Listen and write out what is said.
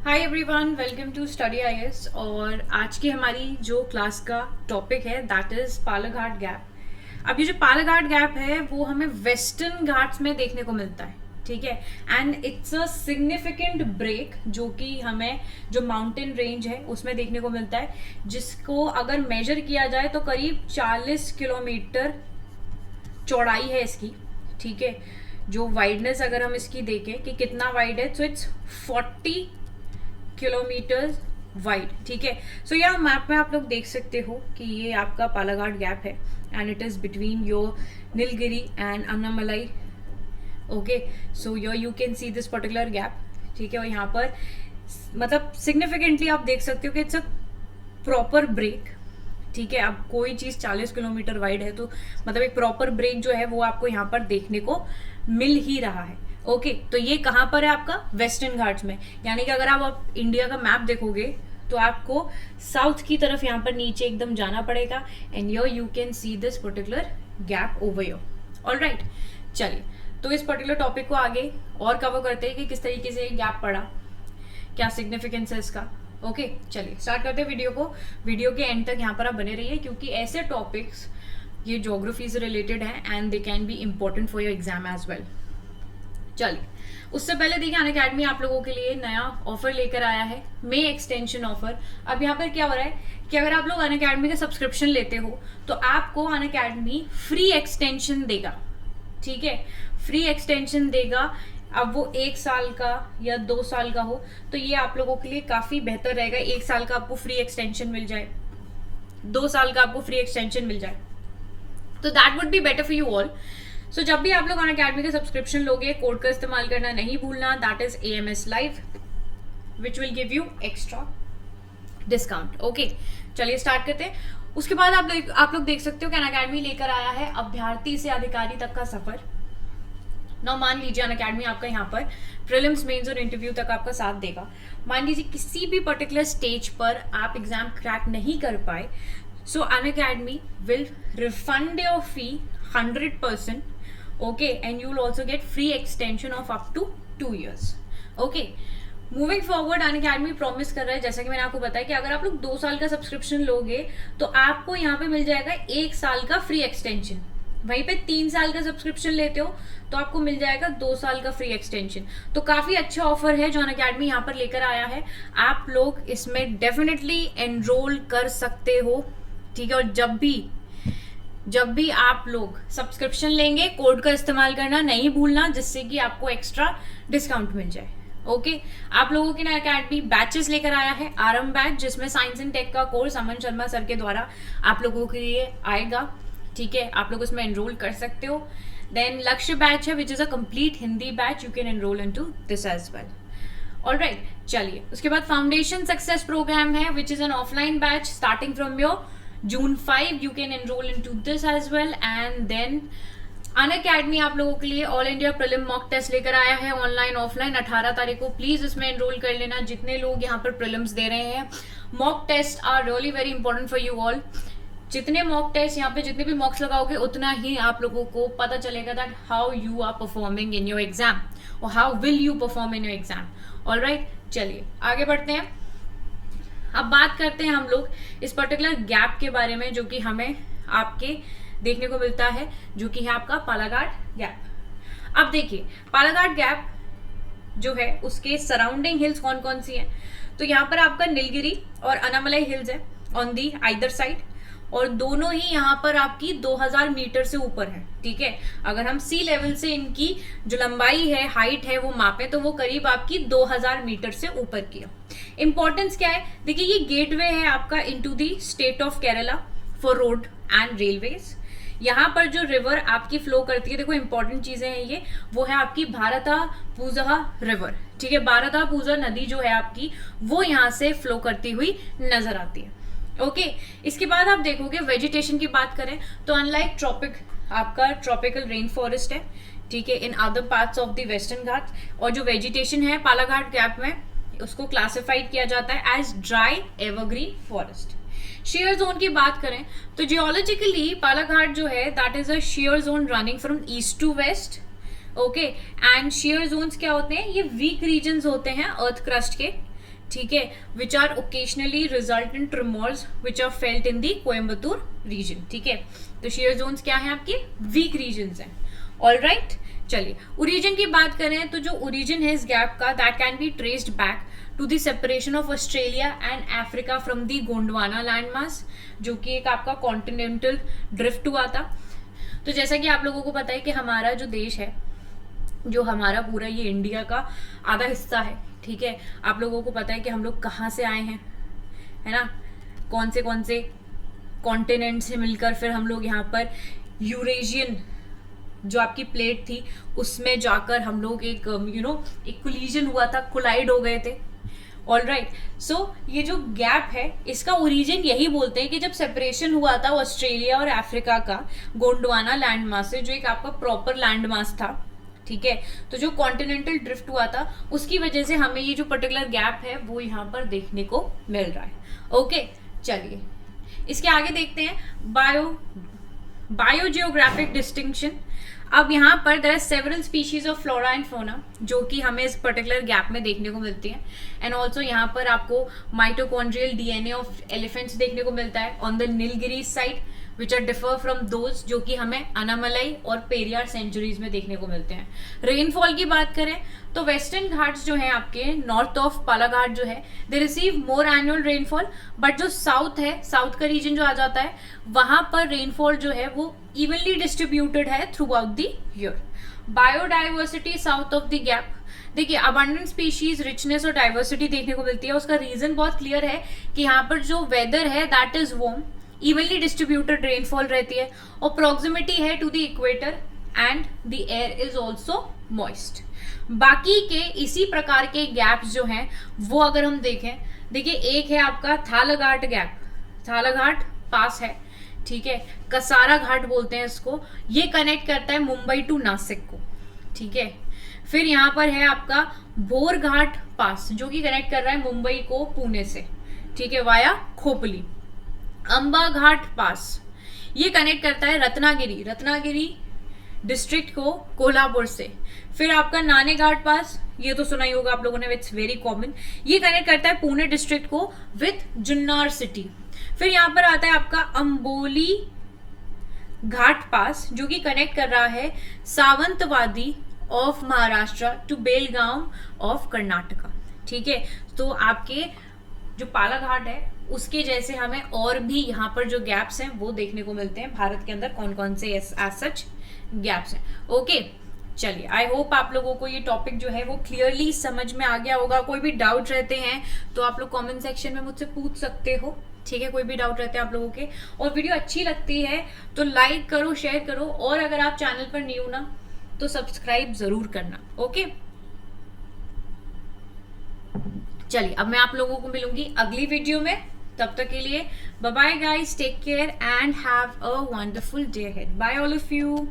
Hi everyone, welcome to study IAS. और आज की हमारी जो क्लास का टॉपिक है दैट इज पालाघाट गैप। अब ये जो पालाघाट गैप है वो हमें वेस्टर्न घाट्स में देखने को मिलता है, ठीक है। And it's a significant break जो कि हमें जो माउंटेन रेंज है उसमें देखने को मिलता है, जिसको अगर मेजर किया जाए तो करीब 40 किलोमीटर चौड़ाई है इसकी, ठीक है। जो वाइडनेस अगर हम इसकी देखें कि कितना वाइड है, तो इट्स 40 किलोमीटर वाइड, ठीक है। सो यहाँ मैप में आप लोग देख सकते हो कि ये आपका पालाघाट गैप है and it is between your Nilgiri and Annamalai. Okay, so you can see this particular gap, ठीक है। और यहाँ पर मतलब सिग्निफिकेंटली आप देख सकते हो कि इट्स अ प्रॉपर ब्रेक, ठीक है। अब कोई चीज 40 किलोमीटर वाइड है तो मतलब एक प्रॉपर ब्रेक जो है वो आपको यहाँ पर देखने को मिल ही रहा है। ओके, तो ये कहाँ पर है आपका वेस्टर्न घाट्स में, यानी कि अगर आप इंडिया का मैप देखोगे तो आपको साउथ की तरफ यहाँ पर नीचे एकदम जाना पड़ेगा and you can see this particular gap over your. Alright, चलिए तो इस पर्टिकुलर टॉपिक को आगे और कवर करते हैं कि किस तरीके से गैप पड़ा, क्या सिग्निफिकेंस है इसका। ओके, चलिए स्टार्ट करते हैं वीडियो को। वीडियो के एंड तक यहाँ पर आप बने रहिए क्योंकि ऐसे टॉपिक्स ये ज्योग्राफी से रिलेटेड है and they can be important for your exam as well. चलिए उससे पहले देखिए अनअकैडमी आप लोगों के लिए नया ऑफर लेकर आया है, मे एक्सटेंशन ऑफर। अब यहाँ पर क्या हो रहा है कि अगर आप लोग अनअकैडमी का सब्सक्रिप्शन लेते हो तो आपको अनअकैडमी फ्री एक्सटेंशन देगा, ठीक है। फ्री एक्सटेंशन देगा, अब वो 1 साल का या 2 साल का हो तो ये आप लोगों के लिए काफी बेहतर रहेगा। 1 साल का आपको फ्री एक्सटेंशन मिल जाए, 2 साल का आपको फ्री एक्सटेंशन मिल जाए, तो that would be better for you all. So जब भी आप लोग अनअकैडमी का सब्सक्रिप्शन लोगे, कोड का इस्तेमाल करना नहीं भूलना, that is AMS live which will give you extra discount. Okay, चलिए स्टार्ट करते हैं। उसके बाद आप लोग देख सकते हो कि अनअकैडमी लेकर आया है अभ्यर्थी से अधिकारी तक का सफर। नौ मान लीजिए अनअकैडमी आपका यहाँ पर प्रीलिम्स, मेंस और इंटरव्यू तक आपका साथ देगा। मान लीजिए किसी भी पर्टिकुलर स्टेज पर आप एग्जाम क्रैक नहीं कर पाए, सो Unacademy will refund your fee 100%, okay, and you will also get free extension of up to 2 years. okay, moving forward Unacademy promise कर रहा है, जैसा कि मैंने आपको बताया कि अगर आप लोग 2 साल का सब्सक्रिप्शन लोगे तो आपको यहाँ पे मिल जाएगा 1 साल का फ्री एक्सटेंशन। वहीं पे 3 साल का सब्सक्रिप्शन लेते हो तो आपको मिल जाएगा 2 साल का फ्री एक्सटेंशन। तो काफी अच्छा ऑफर है जो अनअकैडमी यहाँ पर लेकर आया है। आप लोग इसमें डेफिनेटली एनरोल कर सकते हो, ठीक है। और जब भी आप लोग सब्सक्रिप्शन लेंगे, कोड का इस्तेमाल करना नहीं भूलना, जिससे कि आपको एक्स्ट्रा डिस्काउंट मिल जाए। ओके, आप लोगों के लिए अकेडमी बैचेस लेकर आया है। आरंभ बैच जिसमें साइंस एंड टेक का कोर्स अमन शर्मा सर के द्वारा आप लोगों के लिए आएगा, ठीक है। आप लोग उसमें एनरोल कर सकते हो। देन लक्ष्य बैच है which is a complete Hindi batch, you can enroll into this as well. Alright, चलिए उसके बाद फाउंडेशन सक्सेस प्रोग्राम है which is an offline batch starting from your June 5, you can enroll into this as well. And then Unacademy आप लोगों के लिए all India prelim mock test लेकर आया है, ऑनलाइन ऑफलाइन 18 तारीख को। प्लीज इसमें एनरोल कर लेना जितने लोग यहाँ पर प्रीलिम्स दे रहे हैं। Mock test are really very important for you all. जितने मॉक टेस्ट यहाँ पे जितने भी मॉक्स लगाओगे उतना ही आप लोगों को पता चलेगा that how you are performing in your exam और how will you perform in your exam. Alright, चलिए आगे बढ़ते हैं। अब बात करते हैं हम लोग इस पर्टिकुलर गैप के बारे में जो कि हमें आपके देखने को मिलता है, जो कि है आपका पालाघाट गैप। अब देखिए पालाघाट गैप जो है उसके सराउंडिंग हिल्स कौन कौन सी हैं, तो यहाँ पर आपका नीलगिरी और अन्नामलाई हिल्स है ऑन दी आइदर साइड, और दोनों ही यहाँ पर आपकी 2000 मीटर से ऊपर है, ठीक है। अगर हम सी लेवल से इनकी जो लंबाई है, हाइट है वो मापे तो वो करीब आपकी 2000 मीटर से ऊपर की है। इंपॉर्टेंस क्या है, देखिए ये गेटवे है आपका into the state of Kerala for road and railways. यहाँ पर जो रिवर आपकी फ्लो करती है, देखो इंपॉर्टेंट चीजें हैं ये, वो है आपकी भारतापुझा रिवर, ठीक है। भारतापुझा नदी जो है आपकी वो यहाँ से फ्लो करती हुई नजर आती है। ओके, इसके बाद आप देखोगे वेजिटेशन की बात करें तो अनलाइक ट्रॉपिक आपका ट्रॉपिकल रेन फॉरेस्ट है, ठीक है, in other parts of the western Ghat. और जो वेजिटेशन है पालाघाट गैप में उसको क्लासिफाइड किया जाता है as dry evergreen forest. Shear zone की बात करें तो जियोलॉजिकली पालाघाट जो है that is a shear zone running from east to west. Okay, and shear zones क्या होते हैं, ये वीक रीजन्स होते हैं अर्थ क्रस्ट के, ठीक है, which are occasionally result in tremors which are felt in the Coimbatore region. ठीक है, तो शेयर जोन्स क्या है आपके, वीक रीजन्स हैं। ऑल राइट, चलिए ओरिजिन की बात करें तो जो ओरिजिन है इस गैप का, that can be traced back to the separation of Australia and Africa from the Gondwana land mass, जो कि एक आपका कॉन्टिनेंटल ड्रिफ्ट हुआ था। तो जैसा कि आप लोगों को पता है कि हमारा जो देश है, जो हमारा पूरा ये इंडिया का आधा हिस्सा है, ठीक है, आप लोगों को पता है कि हम लोग कहाँ से आए हैं, है ना, कौन से कॉन्टिनेंट से मिलकर फिर हम लोग यहाँ पर यूरेशियन जो आपकी प्लेट थी उसमें जाकर हम लोग एक एक कोलिजन हुआ था, कोलाइड हो गए थे। ऑल राइट, सो ये जो गैप है इसका ओरिजिन यही बोलते हैं कि जब सेपरेशन हुआ था ऑस्ट्रेलिया और अफ्रीका का गोंडवाना लैंड मास से, जो एक आपका प्रॉपर लैंड मास था, ठीक है, तो जो कॉन्टिनेंटल ड्रिफ्ट हुआ था उसकी वजह से हमें ये जो पर्टिकुलर गैप है वो यहाँ पर देखने को मिल रहा है। ओके, चलिए इसके आगे देखते हैं बायोजियोग्राफिक डिस्टिंक्शन। अब यहाँ पर there are several species of flora and fauna जो कि हमें इस पर्टिकुलर गैप में देखने को मिलती है। एंड ऑल्सो यहाँ पर आपको माइटोकॉन्ड्रियल डीएनए ऑफ एलिफेंट्स देखने को मिलता है on the Nilgiris side, which are differ from those जो कि हमें अनामलाई और पेरियार सेंचुरीज में देखने को मिलते हैं। रेनफॉल की बात करें तो वेस्टर्न घाट्स जो है आपके नॉर्थ ऑफ पालाघाट जो है, they receive more annual rainfall, but जो साउथ है, साउथ का रीजन जो आ जाता है, वहां पर रेनफॉल जो है वो इवनली डिस्ट्रीब्यूटेड है through out the year. Biodiversity south of the gap, देखिए अबंडेंट स्पीशीज, रिचनेस और डाइवर्सिटी देखने को मिलती है। उसका रीजन बहुत क्लियर है कि यहाँ पर जो वेदर है that is warm, evenly distributed rainfall रहती है और प्रॉक्सिमिटी है to the equator and the air is also moist. बाकी के इसी प्रकार के गैप्स जो हैं वो अगर हम देखें, देखिए एक है आपका थालाघाट गैप, थालाघाट पास है, ठीक है, कसारा घाट बोलते हैं इसको, ये कनेक्ट करता है मुंबई टू नासिक को, ठीक है। फिर यहाँ पर है आपका बोर घाट पास जो कि कनेक्ट कर रहा है मुंबई को पुणे से, ठीक है, वाया खोपली। अंबा घाट पास ये कनेक्ट करता है रत्नागिरी डिस्ट्रिक्ट को कोल्हापुर से। फिर आपका नाने घाट पास, ये तो सुना ही होगा आप लोगों ने, इट्स वेरी कॉमन, ये कनेक्ट करता है पुणे डिस्ट्रिक्ट को विथ जुन्नार सिटी। फिर यहाँ पर आता है आपका अंबोली घाट पास जो कि कनेक्ट कर रहा है Sawantwadi of Maharashtra to Belgaum of Karnataka, ठीक है। तो आपके जो पालाघाट है उसके जैसे हमें और भी यहाँ पर जो गैप्स हैं वो देखने को मिलते हैं भारत के अंदर, कौन कौन से एज सच गैप्स हैं। ओके, चलिए आई होप आप लोगों को ये टॉपिक जो है वो क्लियरली समझ में आ गया होगा। कोई भी डाउट रहते हैं तो आप लोग कमेंट सेक्शन में मुझसे पूछ सकते हो, ठीक है, कोई भी डाउट रहते हैं आप लोगों के। और वीडियो अच्छी लगती है तो लाइक करो, शेयर करो, और अगर आप चैनल पर न्यू ना तो सब्सक्राइब जरूर करना। ओके, चलिए अब मैं आप लोगों को मिलूंगी अगली वीडियो में, तब तक के लिए bye bye guys, take care and have a wonderful day ahead. Bye all of you.